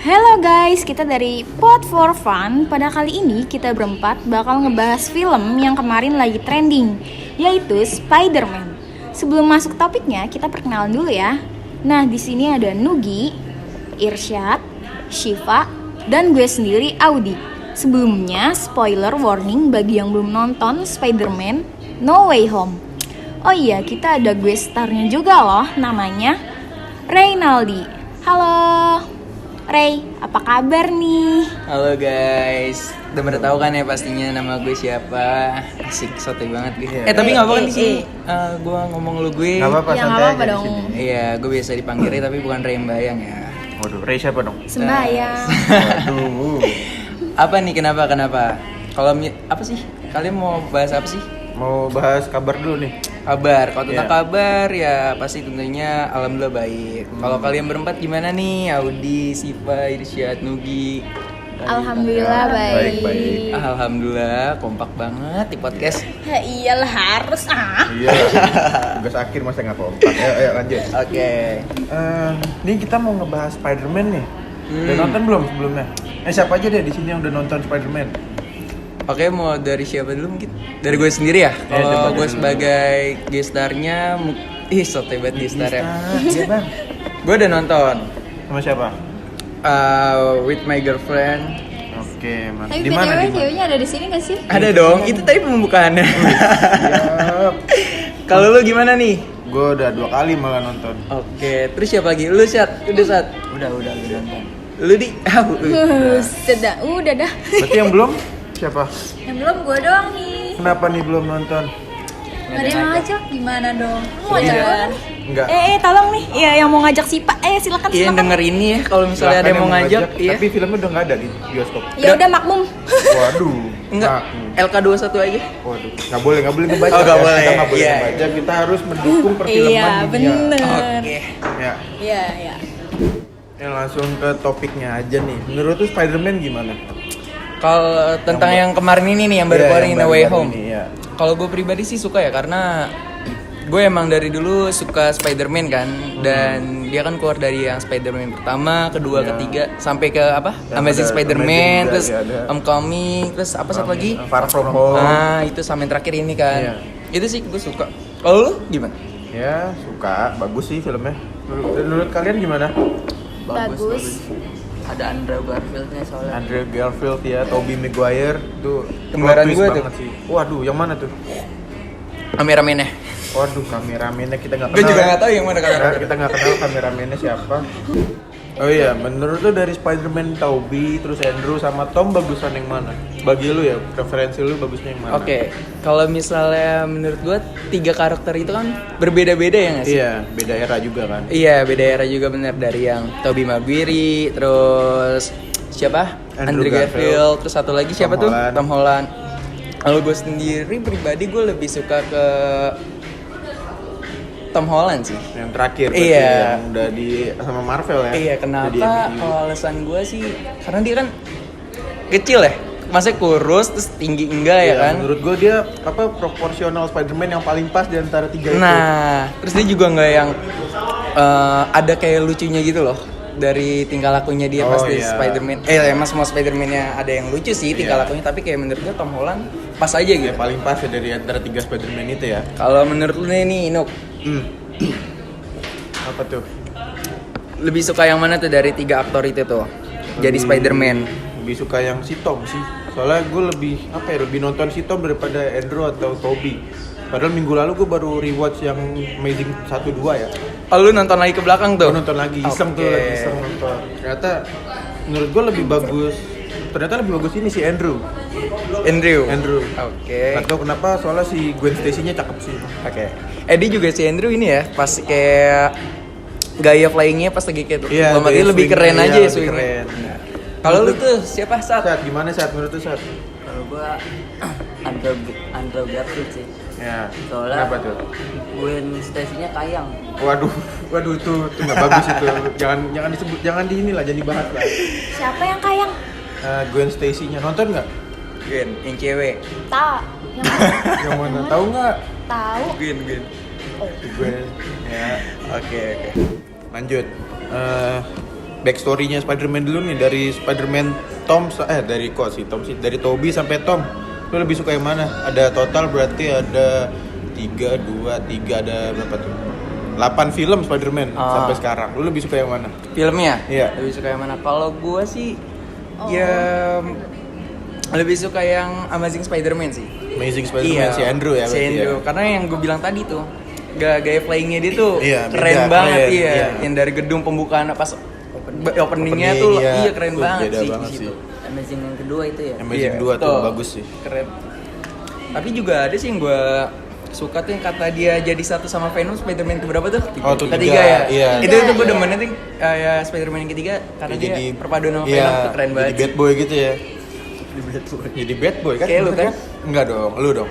Hello guys, kita dari Pod for Fun. Pada kali ini kita berempat bakal ngebahas film yang kemarin lagi trending, yaitu Spider-Man. Sebelum masuk topiknya, kita perkenalan dulu ya. Nah, di sini ada Nugi, Irsyad, Shiva, dan gue sendiri Audi. Sebelumnya, spoiler warning bagi yang belum nonton Spider-Man No Way Home. Oh iya, kita ada gue starnya juga loh, namanya Reynaldi. Halo Ray, apa kabar nih? Halo guys, udah pada tahu kan ya pastinya nama gue siapa. Asik, sotoy banget gue. Tapi nggak apa-apa di sini. Gue ngomong lu gue. Nggak apa-apa, Ya, santai nggak apa-apa aja di dong. sini. Iya, gue biasa dipanggil Ray tapi bukan Ray Mbayang ya. Waduh, Ray siapa dong? Sembayang. Waduh, Apa nih kenapa? Kalau apa sih? Kalian mau bahas apa sih? mau bahas kabar dulu nih. Kabar. Kalau tentang Iya. kabar ya pasti tentunya alhamdulillah baik. Kalau kalian berempat gimana nih? Audi, Siva, Irsyad, Nugi. Alhamdulillah baik. Baik. Alhamdulillah kompak banget di podcast. Ya iyalah harus Iya, tugas akhir masa nggak kompak. Ayo lanjut. Oke. Ini kita mau ngebahas Spider-Man nih. Udah nonton belum sebelumnya? Siapa aja deh di sini yang udah nonton Spider-Man? Oke, mau dari siapa dulu mungkin? Dari gue sendiri ya? Ya, coba Kalau gue dulu. sebagai gestarnya, sotoy banget gestar ya. Iya bang. Gue udah nonton Sama siapa? With My Girlfriend. Oke, mantap. Tapi Di mana? BTW ceweknya ada di sini gak sih? Ada dong, itu tadi pembukaannya. Siap. Kalau lu gimana nih? Gue udah 2 kali malah nonton. Oke, terus siapa lagi? Lu Syat? Udah Syat? Udah nonton. Lu di? Udah dah. Berarti yang belum siapa? Yang belum gue doang nih. Kenapa nih belum nonton? Gak ada yang ngajak, gimana dong? Mau Iya. jalan? Enggak. Tolong nih. Iya, yang mau ngajak Sipa. Silakan Iya, silakan. denger ini ya. Kalau misalnya ada Silakan yang mau ngajak, iya. Tapi filmnya udah nggak ada di bioskop. Ya udah makmum. Waduh. Enggak, LK21 aja. Waduh. Nggak boleh ngebaca. Oh, nggak ya. boleh. Kita nggak boleh Iya. ngebaca. Kita harus mendukung perfilman Iya, dunia. bener. Oke. Ya. Iya. Yang langsung ke topiknya aja nih. Menurut tuh Spider-Man gimana? Kalau tentang yang kemarin ini nih, yang baru Iya, keluarin yang No Way baru-baru Home. ini, iya. Kalau gue pribadi sih suka ya, karena gue emang dari dulu suka Spider-Man kan. Dan dia kan keluar dari yang Spider-Man pertama, kedua, Iya. ketiga, sampai ke apa? Yang Amazing ada Spider-Man, Amazing juga, terus iya, ada. Homecoming, terus apa satu lagi? Far From Home. Nah, itu sama yang terakhir ini kan. Iya. Itu sih gue suka. Kalau lu gimana? Ya, suka. Bagus sih filmnya. Menurut kalian gimana? Bagus. Ada Andrew Garfieldnya soalnya. Andrew Garfield ya, Tobey Maguire tuh Kembaran plot twist gue banget tuh. sih. Waduh, yang mana tuh? Kameramennya. Waduh, kameramennya kita nggak Gue kenal. juga ya. nggak tahu yang mana kameramennya. Kita nggak kenal kameramennya siapa. Oh iya, menurut lu dari Spider-Man Tobey, terus Andrew sama Tom bagusan yang mana? Bagi lu ya, preferensi lu bagusnya yang mana? Oke, kalau misalnya menurut gue 3 karakter itu kan berbeda-beda ya nggak sih? Iya, beda era juga kan. Iya, beda era juga bener, dari yang Tobey Maguire, terus siapa? Andrew Andrew Garfield, terus satu lagi siapa tuh? Holland. Tom Holland. Kalau gue sendiri pribadi gue lebih suka ke Tom Holland sih. Yang terakhir berarti Iya. yang udah di sama Marvel ya. Iya, Udah di kenapa? MCU. Kalau alasan gue sih karena dia kan kecil ya. Masih kurus terus tinggi enggak ya Iya, kan? menurut gua dia proporsional Spider-Man yang paling pas di antara 3 itu. Nah, terus dia juga nggak yang ada kayak lucunya gitu loh dari tingkah lakunya dia Oh, pas di iya. Spider-Man. Emang semua Spider-Man-nya ada yang lucu sih tingkah Iya. lakunya, tapi kayak menurut gue Tom Holland pas aja Ya, gitu. paling pas ya dari antara 3 Spider-Man itu ya. Kalau menurut lu nih, Nuk, Apa tuh? lebih suka yang mana tuh dari 3 aktor itu tuh? Jadi Spider-Man. Lebih suka yang si Tom sih. Soalnya gue lebih nonton si Tom daripada Andrew atau Tobey. Padahal minggu lalu gue baru rewatch yang Amazing 1-2 ya. Oh, lu nonton lagi ke belakang tuh? Gue nonton lagi, iseng tuh, Oke. lagi iseng nonton. Ternyata menurut gue lebih bagus. Ternyata lebih bagus ini si Andrew. Andrew. Oke. Gak tau kenapa, soalnya si Gwen Stacy-nya cakep sih. Oke. Dia juga si Andrew ini ya, pas kayak gaya flyingnya pas lagi kayak Iya, lompat gaya lebih swing-nya, keren iya, aja ya lebih swingnya. keren. Kalau lu tuh siapa saat? Saat gimana saat menurut tuh saat? Kalau gua Andrew Garfield sih. Ya. Soalnya Kenapa tuh? Gwen Stacy-nya kayang. Waduh itu nggak bagus itu. Jangan disebut, jangan di inilah, jangan dibahas lah. Siapa yang kayang? Gwen Stacy-nya nonton nggak? Gwen, yang cewek. Tak. Yang mana? Tahu nggak? Tahu. Gwen. Gwen. Ya. Oke. Lanjut. backstory-nya Spider-Man dulu nih, dari Spider-Man Tom dari Tobey sampai Tom. Lu lebih suka yang mana? Ada total berarti ada 3, 2, 3, ada berapa tuh? 8 film Spider-Man sampai sekarang. Lu lebih suka yang mana? Filmnya? Iya. Lebih suka yang mana? Kalau gue sih ya lebih suka yang Amazing Spider-Man sih. Amazing Spider-Man si Andrew ya Si berarti Andrew. ya. Karena yang gue bilang tadi tuh gaya playingnya dia tuh Iya, keren beda, banget keren, iya. iya. Yang dari gedung pembukaan pas openingnya tuh iya keren banget beda sih banget di situ. Amazing yang kedua itu ya. Amazing Iya, 2 tuh betul. bagus sih. Keren. Tapi juga ada sih yang gue suka tuh yang kata dia jadi satu sama Venom Spider-Man keberapa tuh? Oh, tuh Ketiga tiga, ya. iya. Itu gue Iya. demen tuh ya Spider-Man yang ketiga karena dia perpaduan sama iya, Venom tuh keren banget. Jadi bad boy gitu ya. Jadi bad boy kan? Kayak lu Bener kan? Enggak dong, lu dong.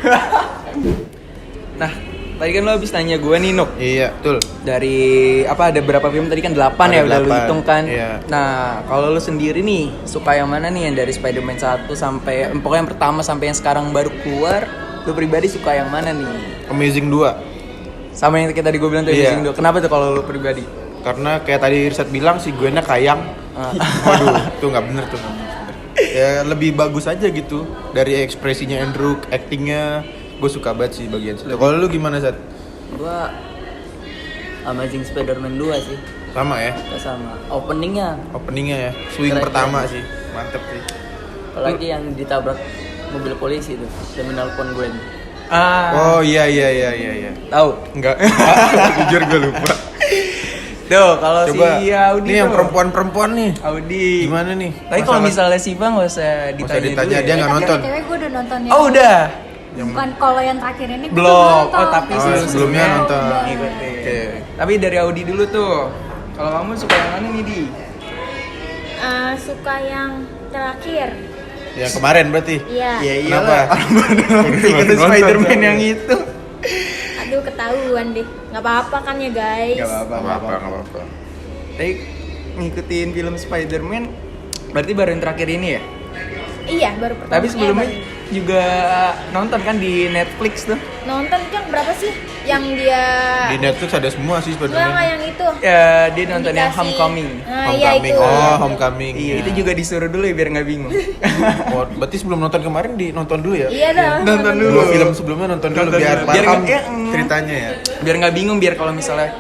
Nah, tadi kan lo habis nanya gue nih Nuk. Iya, betul. Dari apa ada berapa film tadi kan 8 ya Ada udah lu 8, hitung kan. iya. Nah, kalau lu sendiri nih suka yang mana nih, yang dari Spider-Man 1 sampai pokoknya yang pertama sampai yang sekarang baru keluar, lu pribadi suka yang mana nih? Amazing 2. Sama yang kayak tadi gue bilang tuh Iya. Amazing 2. Kenapa tuh kalau lu pribadi? Karena kayak tadi Irsat bilang si Gwennya kayang. Waduh, tuh nggak bener tuh. Ya lebih bagus aja gitu dari ekspresinya Andrew, actingnya gue suka banget sih bagian situ. Kalau lu gimana Sat? Gua Amazing Spider-Man 2 sih. Sama ya, Gak sama. Openingnya, openingnya ya, swing Keren, pertama keren. sih, mantep sih. apalagi yang ditabrak mobil polisi itu, demi nelpon Gwen. Oh iya. Tahu. Enggak, jujur gue lupa. Tuh, kalau Coba, si Audi ini yang tuh. perempuan nih, Audi. gimana nih? Tapi kalau Masalah- misalnya si Bang nggak usah ditanya, ditanya, dulu dia ya. nggak nonton. Cewek gue udah nonton ya. Oh, udah. Bukan kalau yang terakhir ini gue Belum. nonton. Oh, tapi sebelumnya nonton. Ngikutin. Oke. Tapi dari Audi dulu tuh. Kalau kamu suka yang mana nih, Di? Suka yang terakhir. Yang kemarin berarti. Iya. Ya Kenapa? Ikutin Nonton Spider-Man soalnya. yang itu. Aduh ketahuan deh. Nggak apa-apa kan ya guys. Gak apa-apa. Nggak apa-apa. Tapi ngikutin film Spider-Man berarti baru yang terakhir ini ya? Iya baru pertama. Tapi sebelumnya juga nonton kan di Netflix tuh. Nonton itu yang berapa sih? Yang dia. Di Netflix ada semua sih Enggak Spider-Man. yang itu. Ya, dia nonton yang Dikasih. Homecoming. Nah, iya Homecoming. itu. Oh, Homecoming. Iya, itu juga disuruh dulu ya biar nggak bingung. Oh, berarti sebelum nonton kemarin nonton dulu ya? Iya dah. Nonton dulu. Dua film sebelumnya nonton dulu Nonton biar dulu. Biar paham nggak- ya, ceritanya ya. Biar nggak bingung, biar kalau misalnya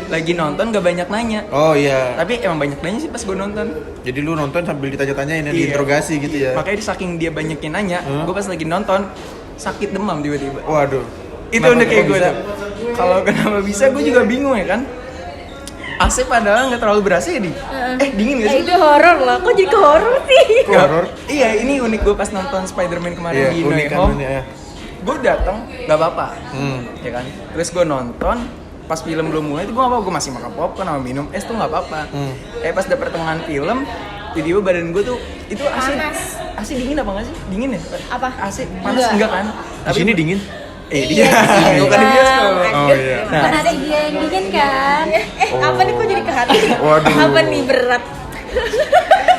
lagi nonton gak banyak nanya. Oh iya. Tapi emang banyak nanya sih pas gue nonton. Jadi lu nonton sambil ditanya-tanyain, Iya. diinterogasi gitu ya. Makanya saking dia banyakin nanya, gue pas lagi nonton sakit demam tiba-tiba. Waduh. Itu Kenapa udah kayak kok gue bisa? tuh. Kalau kenapa bisa, gue juga bingung ya kan. AC padahal nggak terlalu berasa ya di. Dingin gak sih? Itu horor lah. Kok jadi ke horor sih? Kok horor? Iya, ini unik gue pas nonton Spider-Man kemarin Iya, di No Way unik kan Home. ini ya. Gue datang nggak apa-apa, ya kan. Terus gue nonton, pas film belum mulai itu gue nggak apa-apa, gue masih makan popcorn sama minum es tuh nggak apa-apa. Pas di pertengahan film, tiba-tiba badan gue tuh itu AC, Panas. AC dingin apa nggak sih? Dingin ya? Apa? AC panas enggak kan? Di sini dingin. Dia di sini bukan di bang. bioskop. Oh iya. Nah. Kan ada dia yang dingin kan? Apa nih kok jadi ke hati? Waduh. Apa nih berat?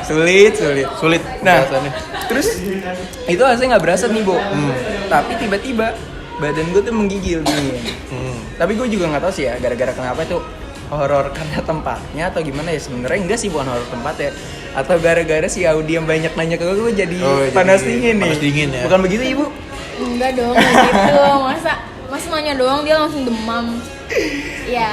Sulit. Sulit. Nah, bahasannya. terus itu AC nggak berasa nih, Bo. Tapi tiba-tiba badan gue tuh menggigil dingin. Tapi gue juga nggak tahu sih ya gara-gara kenapa itu horor karena tempatnya atau gimana ya, sebenarnya enggak sih, bukan horor tempat ya, atau gara-gara si Audi yang banyak nanya ke gue jadi Oh, panas jadi dingin nih. panas dingin ya. Bukan begitu, Ibu? Enggak dong, nggak gitu. Masa nanya doang dia langsung demam. Ya,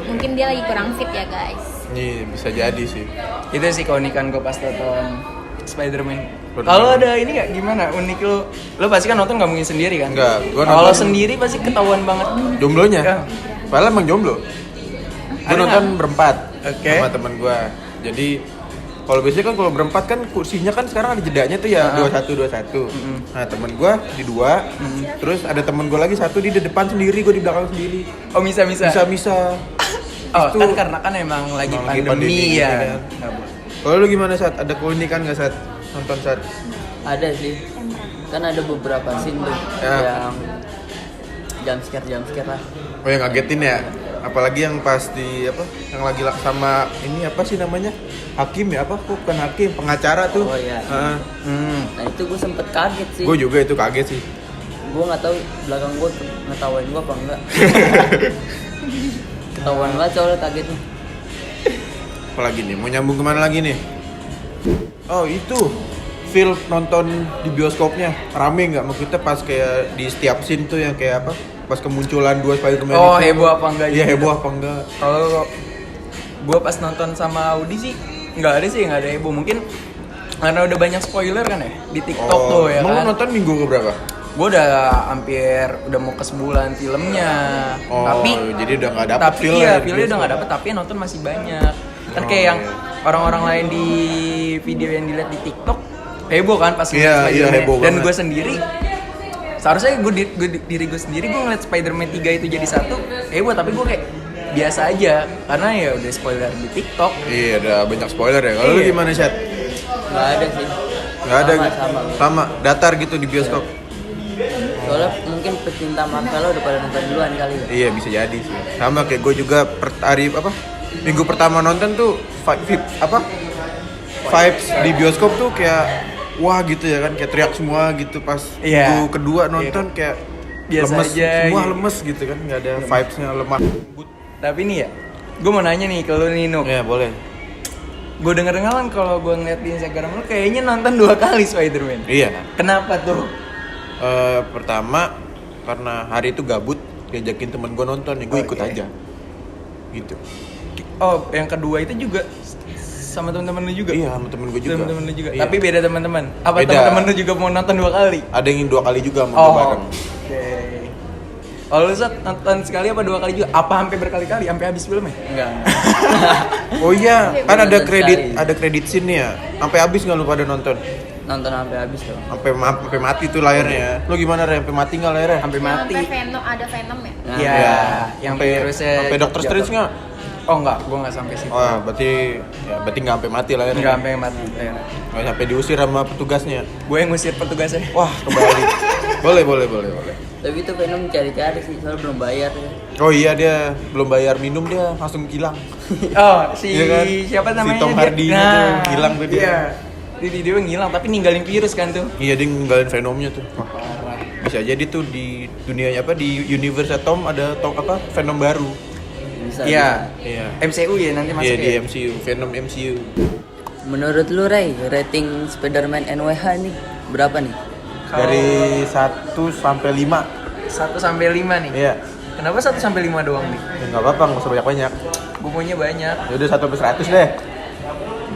mungkin dia lagi kurang fit ya guys. Iya, bisa jadi sih. Itu sih keunikan gue pas nonton Spider-Man. Spider-Man. Kalau ada ini nggak gimana unik lo pasti kan nonton nggak mungkin sendiri kan? Enggak, gua Kalau nonton- sendiri pasti ketahuan banget. Jomblonya? Ya. Padahal emang jomblo. Gue Ada nonton nggak? berempat Oke. sama temen gue. Jadi kalau biasanya kan kalau berempat kan kursinya kan sekarang ada jedanya tuh ya 21. Nah temen gue di 2, terus ada temen gue lagi satu di depan sendiri, gue di belakang sendiri. Oh bisa. Bisa. Oh Itu- kan karena kan emang lagi Emang lagi pandemi, pandemi, ya. kan. Kalau lu gimana Sat? Ada keunikan nggak Sat? Nonton Sat? Ada sih. Kan ada beberapa scene tuh Ya. yang jump scare lah. Oh yang ngagetin ya? Apalagi yang pas di apa? Yang lagi sama ini apa sih namanya? Hakim ya apa? Kok bukan hakim, pengacara tuh. Oh, iya. Nah itu gue sempet kaget sih. Gue juga itu kaget sih. Gue nggak tahu belakang gue ngetawain gue apa enggak. Ketahuan banget soalnya kagetnya. Apalagi nih, mau nyambung kemana lagi nih? Oh itu, feel nonton di bioskopnya rame nggak? Maksudnya pas kayak di setiap scene tuh yang kayak apa? Pas kemunculan dua Spider-Man Oh, itu. heboh apa enggak? Iya gitu? heboh apa enggak? Kalau gue pas nonton sama Audi sih nggak ada heboh. Mungkin karena udah banyak spoiler kan ya di TikTok tuh ya emang kan. lu nonton minggu keberapa? Gue udah udah mau ke sebulan filmnya. Oh, Tapi jadi udah nggak dapet tapi feel iya, ya di feel-nya udah bioskop. nggak dapet, tapi yang nonton masih banyak. Kan kayak yang orang-orang lain di video yang dilihat di TikTok heboh kan pas Iya, ngeliat iya, Spider-Man. heboh Dan banget. gue sendiri seharusnya diri gue sendiri gue ngeliat Spider-Man 3 itu jadi satu heboh, tapi gue kayak biasa aja karena ya udah spoiler di TikTok. Iya, ada banyak spoiler ya. Kalau lu Iya. gimana, Chat? Nggak ada sih. Nggak ada, Sama. datar gitu di bioskop. Soalnya mungkin pecinta Marvel udah pada nonton duluan kali ya. Iya bisa jadi sih. Sama kayak gue juga minggu pertama nonton tuh vibes di bioskop tuh kayak wah gitu ya kan, kayak teriak semua gitu pas Iya. minggu kedua nonton kayak Biasa lemes, aja semua gitu. lemes gitu kan, nggak ada vibesnya, lemah. Tapi nih ya, gue mau nanya nih ke lu nih Nuk. Ya boleh. Gue denger kan kalau gue ngeliat di Instagram lu kayaknya nonton 2 kali Spider-Man. Iya. Kenapa tuh? Pertama karena hari itu gabut, diajakin temen gue nonton, ya gue ikut Oke. aja. Gitu. Oh, yang kedua itu juga sama teman-teman lu juga? Iya, sama temen gue juga. Temen-temen lu juga. Iya. Tapi beda teman-teman. Apa Beda. teman-teman lu juga mau nonton 2 kali? Ada yang 2 kali juga mau gue bareng. Oke. Kalau lu Sat, nonton sekali apa 2 kali juga? Apa sampai berkali-kali sampai habis filmnya? Enggak. Oh iya, kan ada Nonton kredit, sekali. ada kredit scene ya. Sampai habis nggak lu pada nonton? Nonton sampai habis tuh. Sampai mati tuh layarnya. Lu gimana, Re? Sampai mati nggak layarnya? Sampai mati. Sampai Venom, ada Venom ya? Nah, Iya, Iya. yang sampai virusnya Doctor jatuh. Strange nggak? Oh enggak, gua enggak sampai situ. Oh, berarti nggak sampai mati layarnya. Enggak sampai mati. Nggak sampai diusir sama petugasnya. Gue yang ngusir petugasnya. Wah, kebalik. boleh. Tapi itu Venom cari-cari sih, soalnya belum bayar ya. Oh iya, dia belum bayar minum, dia langsung hilang. Oh, si Iya kan? siapa Si namanya? Tom dia? Hardy tuh, hilang tuh dia. Iya. Dia ngilang tapi ninggalin virus kan tuh. Iya, dia ninggalin Venomnya tuh. Wah, bisa jadi tuh di dunianya di universe Tom ada Venom baru. Bisa. Iya. Iya. MCU ya nanti masuk Iya, di ya. MCU, Venom MCU. Menurut lu Ray, rating Spider-Man NWH nih berapa nih? Dari 1 sampai 5. 1 sampai 5 nih. Iya. Kenapa 1 sampai 5 doang nih? Ya nggak apa-apa, nggak usah banyak-banyak. Gue maunya banyak. Ya udah 1 sampai 100 deh.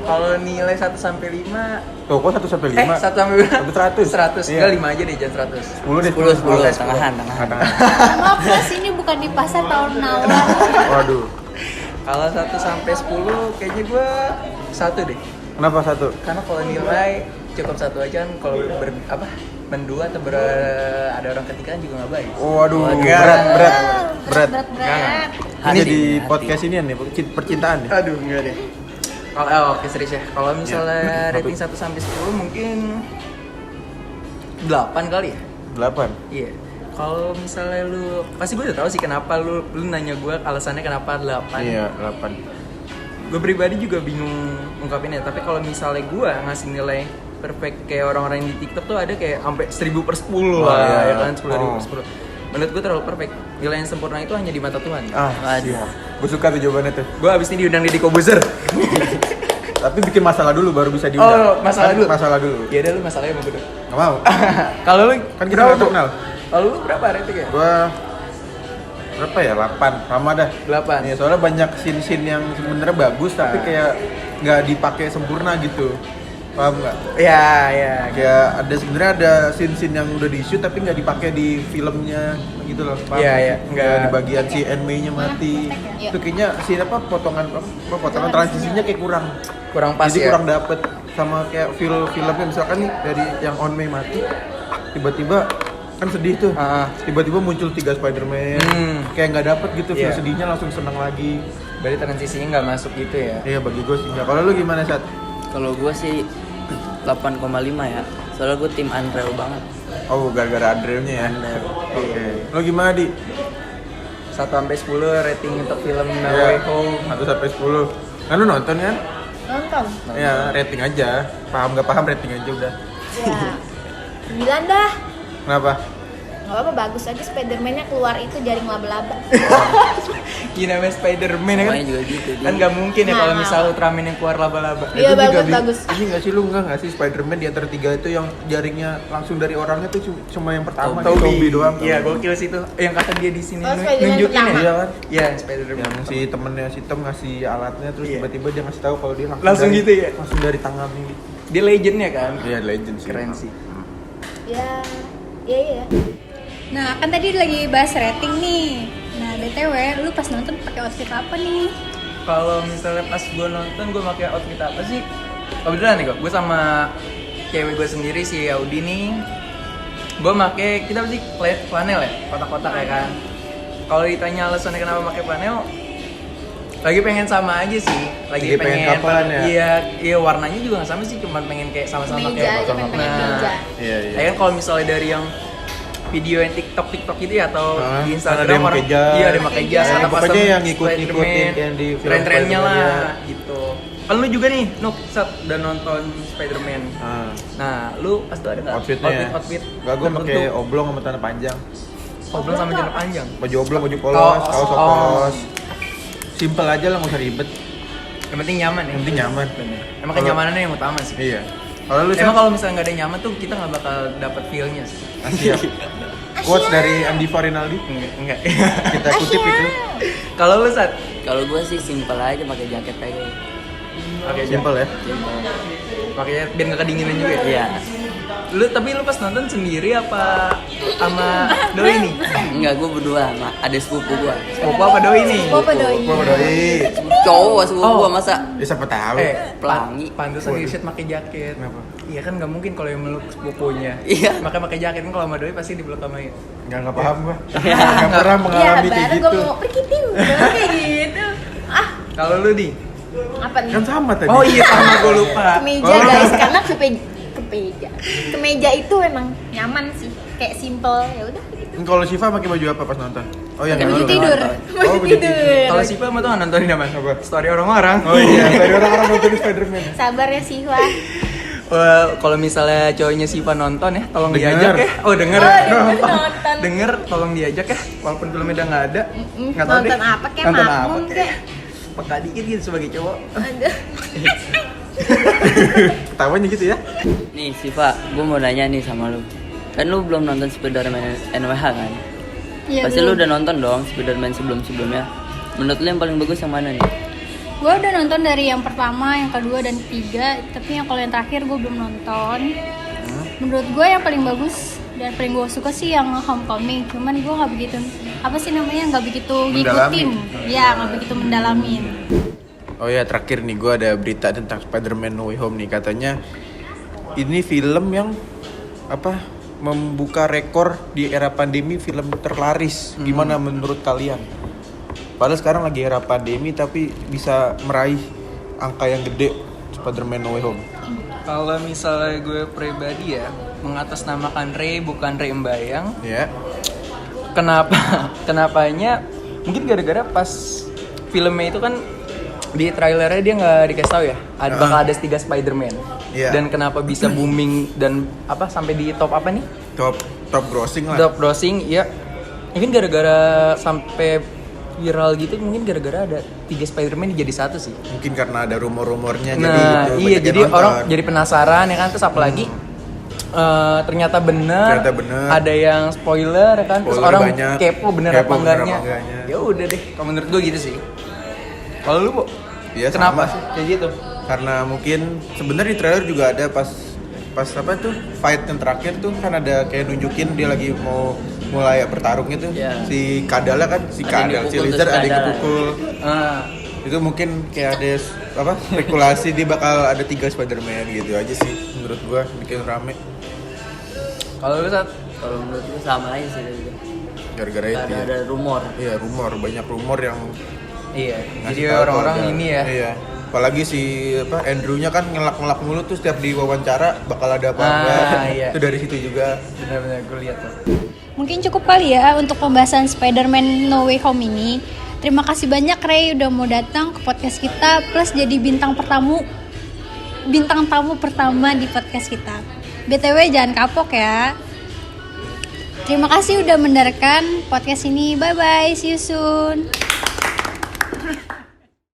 Kalau nilai 1 sampai 5 Tuh, kok 1 sampai 5? 1 sampai berapa? Sampai 100. 100. Iya. Enggak 5 aja deh, jangan 100. 10 deh. 10, Oke, tengahan. Maaf mas, ini bukan di pasar tawar-menawar. Waduh. Kalau 1 sampai 10 kayaknya gue 1 deh. Kenapa 1? Karena kalau nilai cukup 1 aja kan, kalau mendua atau ada orang ketiga kan juga nggak baik. Waduh, Enggak. berat. Berat. Ini Hati, di hati. podcast ini nih, percintaan ya. Aduh, enggak deh. Oke, serius ya. Kalau misalnya Ya. rating 1 sampai 10 mungkin 8 kali ya? 8. Iya. Kalau misalnya lu pasti gue udah tahu sih kenapa lu nanya gue alasannya kenapa 8. Iya, 8. Gue pribadi juga bingung ungkapinnya, tapi kalau misalnya gue ngasih nilai perfect kayak orang-orang yang di TikTok tuh ada kayak sampai 1000/10 lah, iya. ya kan 10.000/10. Oh. Menurut gue terlalu perfect. Nilai yang sempurna itu hanya di mata Tuhan. Waduh. Gue suka tuh jawabannya tuh. Gue abis ini diundang Deddy Kobuzer. Tapi bikin masalah dulu baru bisa diundang. Oh, masalah Kan dulu. Masalah dulu. Ya udah lu masalahnya mau gue. Nggak mau. Kalau lu Kan kita berapa, nggak Bu? kenal. Kalau lu berapa ratingnya? Gua berapa ya? 8. Sama dah. 8. Iya, soalnya banyak scene-scene yang sebenarnya bagus tapi kayak nggak dipakai sempurna gitu. Paham nggak? Ya. Kayak sebenarnya ada scene-scene yang udah di-shoot tapi nggak dipakai di filmnya gitu loh. Paham? Iya, iya. Nggak Nggak. di bagian si Enmei-nya mati. Iya. Itu kayaknya scene potongan transisinya kayak Kurang pas jadi ya. kurang dapet sama kayak filmnya misalkan nih dari yang On May mati tiba-tiba kan sedih tuh tiba-tiba muncul 3 Spider-Man kayak nggak dapet gitu feel Iya. sedihnya langsung senang lagi. Berarti transisinya nggak masuk gitu ya. Iya bagi gue sih nggak. Kalau lu gimana Sat? Kalau gue sih 8,5 ya. Soalnya gue tim Unreal banget. Oh gara-gara Andrew-nya ya. Unreal. Oke. Lu gimana Di? 1 sampai 10 rating untuk film No Iya. Way Home. 1 sampai 10. Kan lu nonton kan? Nonton. Ya rating aja. Paham nggak paham rating aja udah. Ya. 9 dah. Kenapa? Gak apa-apa, bagus aja Spiderman-nya keluar itu jaring laba-laba. Iya namanya Spider-Man ya kan. Namanya juga gitu. Kan nggak mungkin ya kalau Nah. misal Ultraman yang keluar laba-laba. Iya, Itu juga bagus. Ini nggak sih lu nggak sih Spider-Man di antara 3 itu yang jaringnya langsung dari orangnya tuh cuma yang pertama Toby doang. Iya, gokil sih itu. Yang kata dia di sini Oh, Spider-Man nunjukin ya. pertama. Iya kan? Iya, Spider-Man. Yang si temennya si Tom ngasih alatnya terus Iya. tiba-tiba dia ngasih tahu kalau dia Langsung gitu ya? Langsung dari tangannya gitu. Dia legendnya kan. Iya legend sih. Keren sih. Ya, iya. Nah, kan tadi lagi bahas rating nih. Nah, BTW, lu pas nonton pakai outfit apa nih? Kalau misalnya pas gue nonton gue pakai outfit apa sih? Kebetulan nih gue sama cewek gue sendiri si Audi nih. Gue pakai kita sih flanel ya, kotak-kotak ya kan. Kalau ditanya alasannya kenapa pakai flanel, lagi pengen sama aja sih. Lagi pengen kapelan ya? Iya warnanya juga nggak sama sih, cuma pengen kayak sama-sama Meja kayak aja, pengen meja. Iya iya. Ya kan kalau misalnya dari yang video yang TikTok gitu ya atau Ada di yang Instagram pakai jas. iya ada yang pakai jas, Ya, ada pokoknya pasang yang ngikutin Spider-Man, yang di film tren-trennya Spider-Man lah ya. gitu. Kan lu juga nih, Nuk, Sat, udah nonton Spider-Man. Ah, Nah, lu pas itu ada nggak outfitnya ya. outfit Gak, gue pakai tertentu? oblong sama celana panjang. oblong sama celana panjang. Baju oblong, baju polos, Kaos. kaos Oh. kaos. Simple aja lah, nggak usah ribet. Yang penting nyaman ya. Yang penting nyaman. Emang kenyamanannya yang utama sih. Iya. Kalau lu Emang kalau misalnya nggak ada nyaman tuh kita nggak bakal dapet feel-nya sih. siap. Quotes dari Andy Farinaldi Enggak. kita kutip itu. Kalau lu Sat, Kalau gue sih simpel aja pakai jaket aja. pakai Simple ya. Simpel. Makanya biar nggak kedinginan juga ya. Iya. Tapi lu pas nonton sendiri apa sama doi nih? Enggak, gue berdua sama ada sepupu gue. Sepupu apa doi nih? Apa doi? Gua doi. Cowok sepupu Oh. gue masa. Ya siapa tahu. Pelangi. Pantesan Irsyad pakai jaket. Kenapa? Iya kan nggak mungkin kalau yang meluk sepupunya. Iya. Makanya pakai jaket kan kalau sama doi pasti dipeluk sama ya. Nggak paham gua. Nggak pernah Iya, mengalami kayak baru gitu. gue mau pergi tuh. Kayak gitu. Ah, Kalau lu di? apa nih? Kan sama tadi. Oh iya sama gue lupa. Kemeja guys, karena kemeja itu emang nyaman sih, kayak simple ya udah gitu. Kalau Shiva pakai baju apa pas nonton? Oh yang Baju nonton. tidur, Oh, baju baju tidur. Kalau Sipa mah tuh nontonin apa? Apa? Story orang-orang. Oh iya, dari orang-orang nonton Spider-Man. Sabar ya sih, wah. Kalau misalnya cowoknya Siva nonton ya, tolong Denger. diajak ya. Oh denger. Oh, ya? denger nonton. Denger, tolong diajak ya. Walaupun filmnya udah nggak ada. Nggak tahu Nonton deh. apa kek, Nonton makmum apa kek. Peka dikit gitu sebagai cowok. Aduh. Ketawanya gitu ya. Nih Siva, gue mau nanya nih sama lu. Kan lu belum nonton Spider-Man NWH kan? Iya, Pasti lu udah nonton dong Spider-Man sebelum-sebelumnya. Menurut lu yang paling bagus yang mana nih? Gue udah nonton dari yang pertama, yang kedua, dan ketiga. Tapi yang kalau yang terakhir gue belum nonton. Menurut gue yang paling bagus dan paling gue suka sih yang Homecoming. Cuman gue nggak begitu, apa sih namanya, nggak begitu ngikutin. Ya, nggak begitu mendalamin. Oh ya, terakhir nih gue ada berita tentang Spider-Man No Way Home nih. Katanya ini film yang apa membuka rekor di era pandemi film terlaris. Gimana menurut kalian? Padahal sekarang lagi era pandemi tapi bisa meraih angka yang gede Spider-Man No Way Home. Kalau misalnya gue pribadi ya, mengatasnamakan Ray bukan Ray Mbayang. Ya. Kenapa? Kenapanya? Mungkin gara-gara pas filmnya itu kan di trailernya dia nggak dikasih tahu ya, bakal ada 3 Spider-Man. Iya. Dan kenapa bisa booming dan apa sampai di top apa nih? Top grossing lah. Top grossing, ya. Mungkin gara-gara sampai viral gitu, mungkin gara-gara ada 3 Spider-Man jadi satu sih. Mungkin karena ada rumor-rumornya jadi Nah, gitu, iya banyak yang jadi nonton. orang jadi penasaran ya kan, terus apalagi ternyata bener, Ternyata bener. ada yang spoiler ya kan, terus Spoiler orang banyak. kepo bener Kepo apa bener enggaknya. apa enggaknya. Ya udah deh, kalau menurut gue gitu sih. Kalau lu, Bu? Iya, Kenapa sama. sih kayak gitu? Karena mungkin sebenarnya di trailer juga ada pas apa tuh fight yang terakhir tuh kan ada kayak nunjukin dia lagi mau mulai bertarung itu. Iya. Si Kadala kan si Ada yang Kadal si dipukul, Lizard terus ada yang Kadal. kepukul. Ah, Itu mungkin kayak ada apa spekulasi dia bakal ada 3 Spider-Man gitu aja sih menurut gua bikin rame kalau lu saat Kalau menurut gue sama aja sih dari gue. gara-gara itu. Karena Ya. ada rumor. Iya, banyak rumor yang iya, ngasih jadi tahu orang-orang kalau ada- ini ya. Iya. Apalagi si Andrew-nya kan ngelak-ngelak mulu tuh setiap diwawancara bakal ada apa enggak. Iya. Itu dari situ juga. Benar-benar gue lihat tuh. Mungkin cukup kali ya untuk pembahasan Spider-Man No Way Home ini. Terima kasih banyak Ray udah mau datang ke podcast kita, plus jadi bintang tamu pertama di podcast kita. BTW jangan kapok ya. Terima kasih udah mendengarkan podcast ini. Bye bye, see you soon.